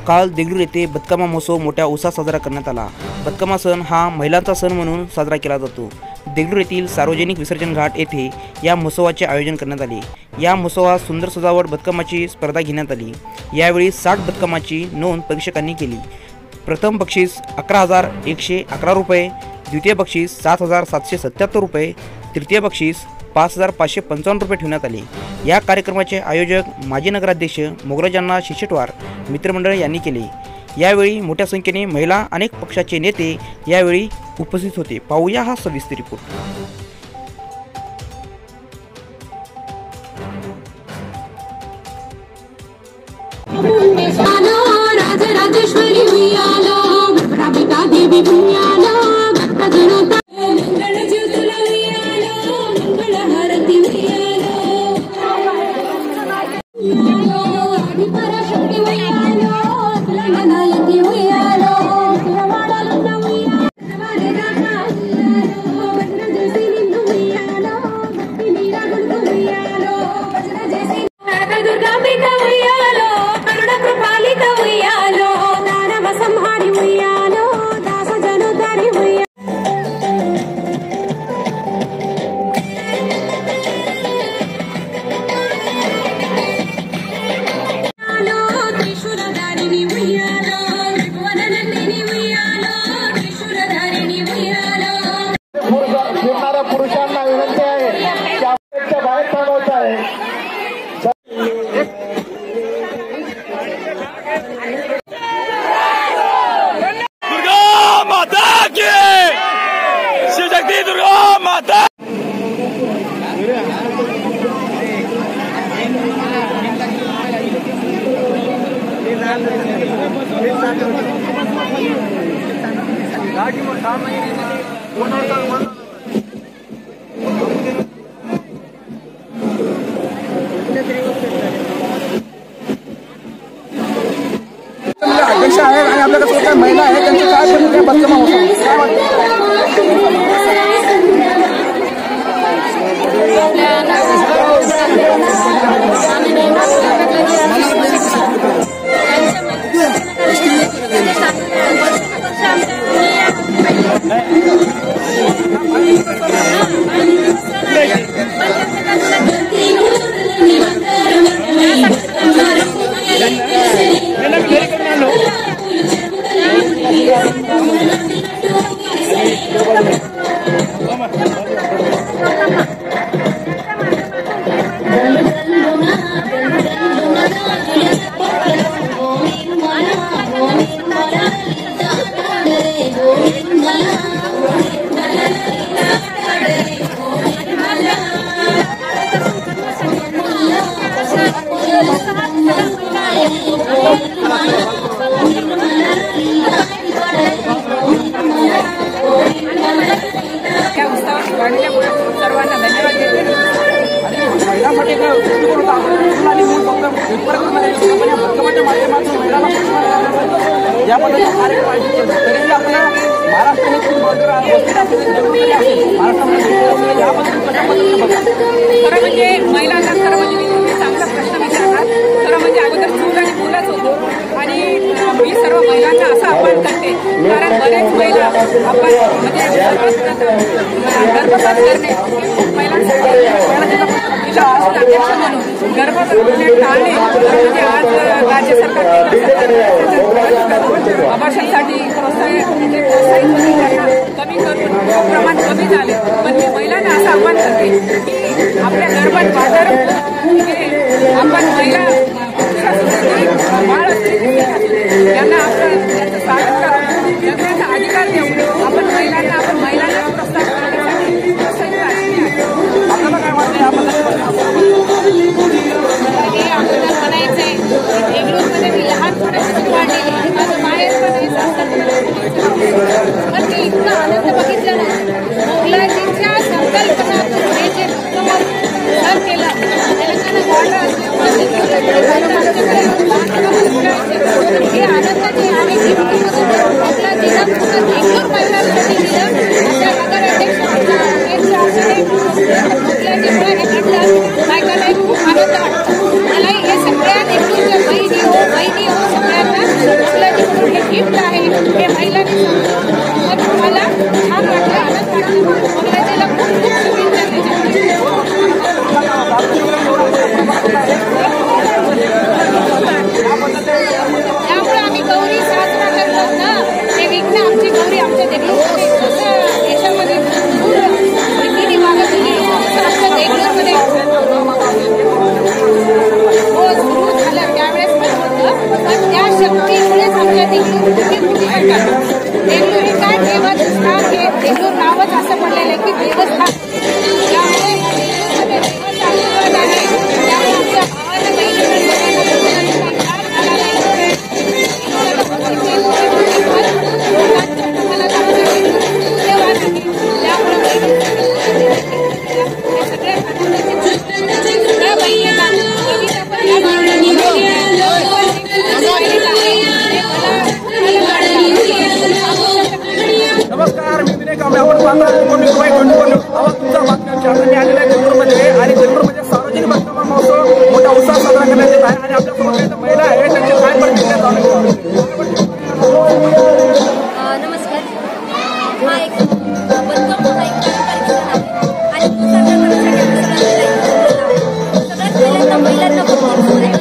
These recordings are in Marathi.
काल देगलूर येथे बदकामा महोत्सव मोठ्या उत्साहात साजरा करण्यात आला। बदकामा सण हा महिलांचा सण म्हणून साजरा केला जातो। देगलूर येथील सार्वजनिक विसर्जन घाट येथे या महोत्सवाचे आयोजन करण्यात आले। या महोत्सवात सुंदर सजावट बदकामाची स्पर्धा घेण्यात आली। यावेळी 60 बदकामाची नोंद परीक्षकांनी केली। प्रथम बक्षीस 11,111 रुपये, द्वितीय बक्षीस 7,777 रुपये, तृतीय बक्षीस 5,555 रुपये ठेवण्यात आले। या कार्यक्रमाचे आयोजक माजी नगराध्यक्ष मोगराजांना शिशेटवार मित्रमंडळ यांनी केले। यावेळी मोठ्या संख्येने महिला, अनेक पक्षाचे नेते यावेळी उपस्थित होते। पाहूया हा सविस्तर रिपोर्ट। पुरुषांना विनंती आहे की बाहेर थांबवत आहे। दुर्गा माता की शिवशक्ति, दुर्गा माता। अध्यक्ष आहे आणि आपल्याकडे स्वतः महिला आहे, त्यांचे काय भूमिका बदकामा सर्वांना धन्यवाद देते आणि महिलांसाठी आणि मूळ बदकामाच्या माध्यमातून महिलांना या पद्धतीचा कार्यक्रम आयोजित केला। तरी आपल्या महाराष्ट्रामध्ये खरं म्हणजे महिलांना खरं म्हणजे तुम्ही चांगला प्रश्न विचारतात। खरं म्हणजे अगोदर चूल आणि मुलंच होतो आणि मी सर्व महिलांना असं आव्हान करते, कारण बरेच महिला आपण म्हणजे गर्भपात करणे महिलांसाठी गर्भपात टाळणे म्हणजे आज राज्य सरकार अभाषणासाठी प्रोत्साहित कमी करून प्रमाण कमी झाले। पण मी महिलांना असं आव्हान करते की आपल्या गर्भात बाजार आपण महिला बाळ असते यांना आपण त्याचं स्वागत करून जगण्याचा अधिकार देऊ। आपण महिलांना प्रोत्साहित करण्यासाठी आपल्याला काय वाटतं? आपल्याला म्हणायचंय देगलूरमध्ये मी लहानपणापासून वाढलेली, माझं माहेर पण मी इतका आनंद बघितला नाही। मोगलाजींच्या संकल्पनातून हे जे केलं तेलंगणा बॉर्डर असल्यामुळे गिफ्ट आहे हे महिलांनी सांगितलं तर तुम्हाला छान वाटलं, आनंद वाटलं. मंगलाजीला खूप खूप शुभेच्छा त्याच्यामध्ये. त्यामुळे आम्ही गौरी साजरा करतो ना, ते विघ्न आमची गौरी आमच्या देगलूरमध्ये देशामध्ये किती मागं गेली आमच्या देगलूरमध्ये हो सुरू झालं त्यावेळेस पण होतं. पण त्या शक्तीमुळेच आमच्या देगलूर किती मोठी करतात. देगलूर हे काय देवस्थान, हे देगलूर नावच असं पडलेलं आहे की देवस्थान. त्यामुळे देगलूरमध्ये देवाचा आशीर्वाद आहे. त्यामुळे आमच्या भावाला बहिणीला नमस्कार, मी विनय कांबळेवर आवाज तुमचा बातम्यांच्या मी आलेला आहे देगलूरमध्ये. आणि देगलूरमध्ये सार्वजनिक बदनामा महोत्सव मोठा उत्साह साजरा करण्यात येत आहे. आणि आपल्यासोबत काही महिला आहेत, त्यांचे काय प्रतिक्रिया जाणून घेऊ. नमस्कार. हा एक बदकम होता एक पारंपरिक सण आहे आणि तो साजरा करण्यासाठी सगळ्यात पहिल्यांदा महिलांना पुढे हा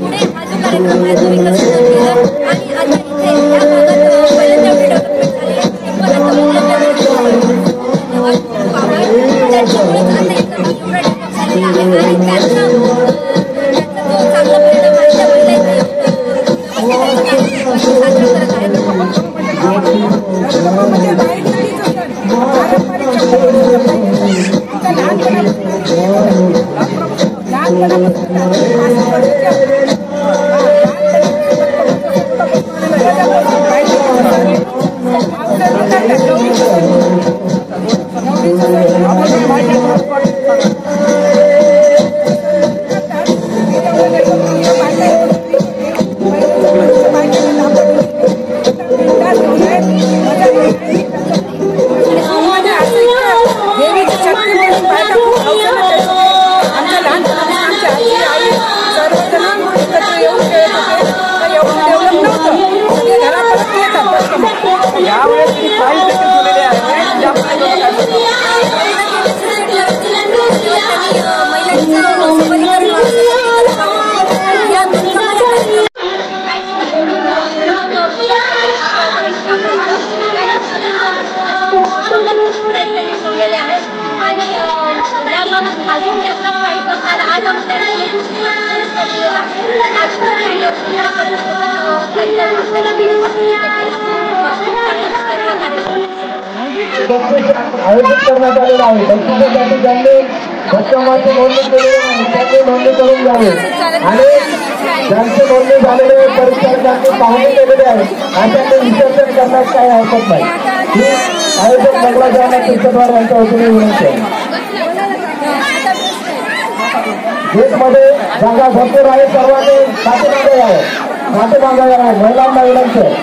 जो कार्यक्रम आहे तो विकसित केला आणि आता इथे या भागात पहिल्यांदा डेव्हलपमेंट झाली. त्याच्यामुळेच आता इथं एवढा डेव्हलप झालेला आहे आणि त्याचा जो चांगला परिणाम आहे त्या महिला इथे आयोजित करण्यात आलेला आहे. बक्षिसासाठी ज्यांनी बदकमाची नोंदणी केलेली आहे त्यांनी नोंदणी करून घ्यावी आणि ज्यांची नोंदणी झालेले परिचारकांनी पाहणी केलेली आहे अशांनी विसर्जन करण्यास काही हरकत नाही. ही आयोजक मंगलाजी कृष्णद्वार यांच्या वतीने विनंती आहे. गेटमध्ये जागा भरपूर आहे, सर्वांनी पाठीमागे आहे, पाठीमागे आहे. महिलांना विनंती आहे.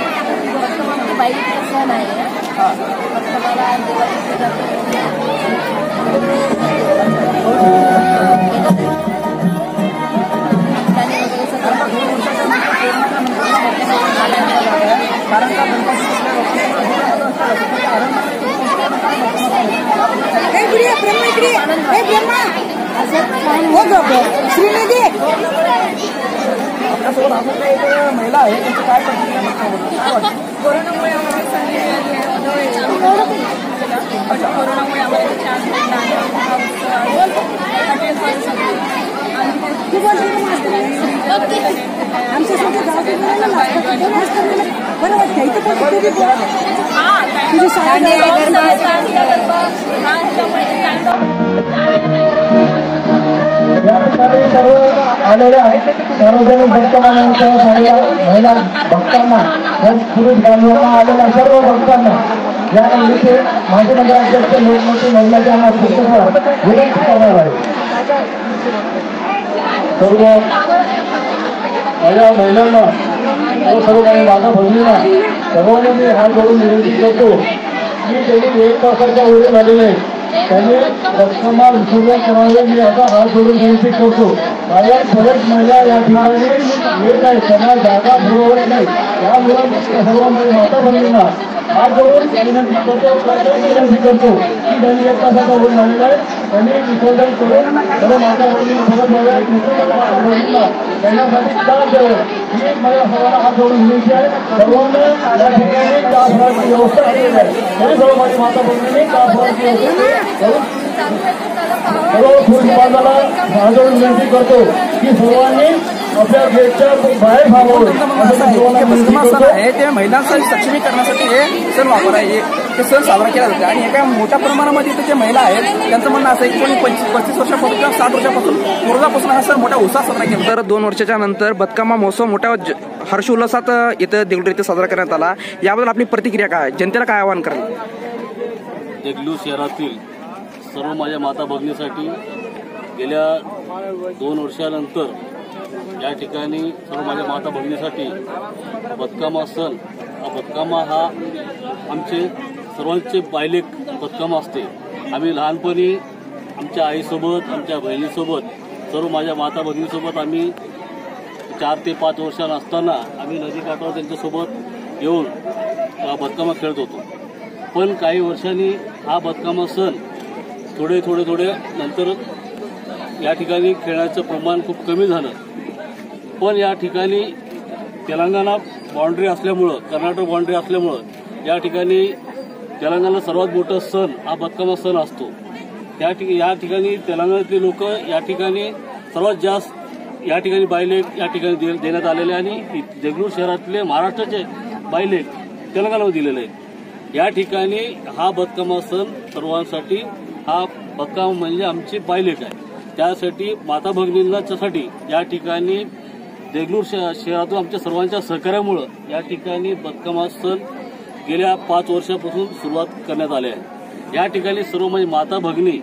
श्रीनिधी आपल्यासोबत अजून काही महिला आहे, त्यांची काय प्रतिक्रिया कोरोनामुळे आम्हाला संधी मिळाली आहे. कोरोनामुळे आम्हाला आमच्यासाठी बरं वाटतं इथं पण तुझी या ठिकाणी सर्व आलेल्या सार्वजनिक भक्तमानांसह महिला भक्तांना पुरुष बांधवांना आलेल्या सर्व भक्तांना या निमित्ते माजी नगराध्यक्ष लोकमोठी महिलांच्या विनंती करणार आहे. सर्व माझ्या महिलांना सर्व काही माझा बहिणींना सर्वांना मी हात जोडून विनंती करतो की त्यांनी 1 तासाच्या वेळी झालेले त्यांनी रक्षमा विसर्जन करावे. मी आता हात जोडून विनंती करतो. बाहेर बरेच महिला या ठिकाणी येत आहेत, त्यांना जागा पुरवत नाही. त्यामुळे सर्व माता भगिनींना हात जोडून विनंती करतो की त्यांनी एक तासाचा होऊन झालेला आहे, त्यांनी विसर्जन करून सर्व माता भगिनी त्यांच्यासाठी त्रास द्यावे ही मला सर्वांना हात जोडून विनंती आहे. सर्वांना या ठिकाणी चहा फळाची व्यवस्था केलेली आहे. तरी सर्व माझ्या माता भगिनींनी चहा फळाची व्यवस्था करून सर्व फुल समाजाला हात जोडून विनंती करतो की सर्वांनी आपल्या गेटच्या बाहेर थांबावं. बदकमा सण आहे ते महिलांचं सक्षमीकरणासाठी हे सण वापर आहे, हे सण साजरा केला जातो. आणि एका मोठ्या प्रमाणामध्ये इथे जे महिला आहेत त्यांचं म्हणणं असं आहे की कोणी 35 वर्षापासून किंवा 60 वर्षापासून पूर्वापासून हा सण मोठ्या उत्साहात साजरा केला. तर 2 वर्षाच्या नंतर बदकमा महोत्सव मोठ्या हर्षोल्लासात इथं देगलूर इथे साजरा करण्यात आला. याबद्दल आपली प्रतिक्रिया काय, जनतेला काय आवाहन कराल? देगलूर शहरातील सर्व माझ्या माता भगिनीसाठी गेल्या 2 वर्षानंतर या ठिकाणी सर्व माझ्या माता भगिनीसाठी बदकमा सण, बदकमा हा आमचे सर्वांचे बायलेक बदकमा असते. आम्ही लहानपणी आमच्या आईसोबत, आमच्या बहिणीसोबत, सर्व माझ्या माता भगिनीसोबत आम्ही 4 ते 5 वर्षांना असताना आम्ही नदीकाठावर त्यांच्यासोबत येऊन बदकमा खेळत होतो. पण काही वर्षांनी हा बदकमा सण थोडे नंतर या ठिकाणी खेळण्याचं प्रमाण खूप कमी झालं. पण या ठिकाणी तेलंगणा बाउंड्री असल्यामुळं, कर्नाटक बाउंड्री असल्यामुळं या ठिकाणी तेलंगणा सर्वात मोठा सण हा बदकमा सण असतो. या ठिकाणी तेलंगणातले लोक या ठिकाणी सर्वात जास्त या ठिकाणी बायलेक या ठिकाणी देण्यात आलेले आणि देगलूर शहरातले महाराष्ट्राचे बायलेक तेलंगणामध्ये दिलेले आहेत. या ठिकाणी हा बदकमा सण सर्वांसाठी, हा बदकमा म्हणजे आमची बायलेक आहे. त्यासाठी माता भगिनींसाठी या ठिकाणी देगलूर शहरातून आमच्या सर्वांच्या सहकार्यामुळं या ठिकाणी बदकमा सण गेल्या 5 वर्षापासून सुरुवात करण्यात आली आहे. या ठिकाणी सर्व म्हणजे माता भगिनी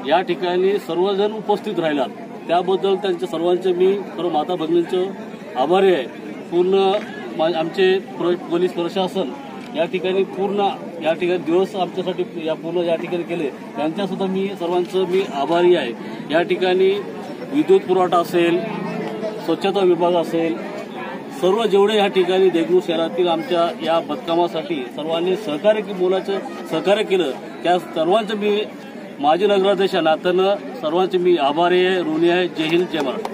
या ठिकाणी सर्वजण उपस्थित राहिलात, त्याबद्दल त्यांच्या सर्वांचे मी सर्व माता भगिनींचं आभारी आहे. पूर्ण आमचे पोलीस प्रशासन या ठिकाणी पूर्ण या ठिकाणी दिवस आमच्यासाठी पूर्ण या ठिकाणी केले, त्यांच्यासुद्धा मी सर्वांचं मी आभारी आहे. या ठिकाणी विद्युत पुरवठा असेल, स्वच्छता विभाग असेल, सर्व जेवढे या ठिकाणी देगलूर शहरातील आमच्या या बदकमासाठी सर्वांनी मोलाचं सहकार्य केलं, त्या सर्वांचं मी माजी नगराध्यक्ष नात्यानं सर्वांचे मी आभारी आहे, ऋणी आहे. जय हिंद, जय महाराष्ट्र.